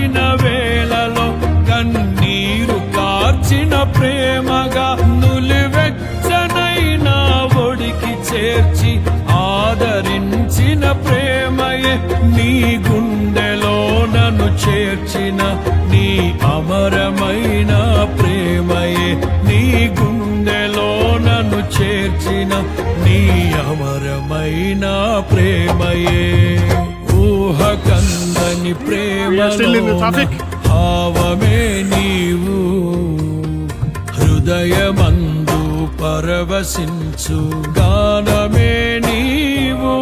కష్టమైన వేళలో కన్నీరు కార్చిన ప్రేమగా నులివెచ్చనైన ఒడికి చేర్చి ఆదరించిన ప్రేమయే నీ గుండెలో నన్ను చేర్చిన నీ అమరమైన ప్రేమయే నీ గుండెలో నన్ను చేర్చిన నీ అమరమైన ప్రేమయే ఊహ కందని ప్రేమలో భావమే నీవు హృదయమందు పరవశించు గానమే నీవు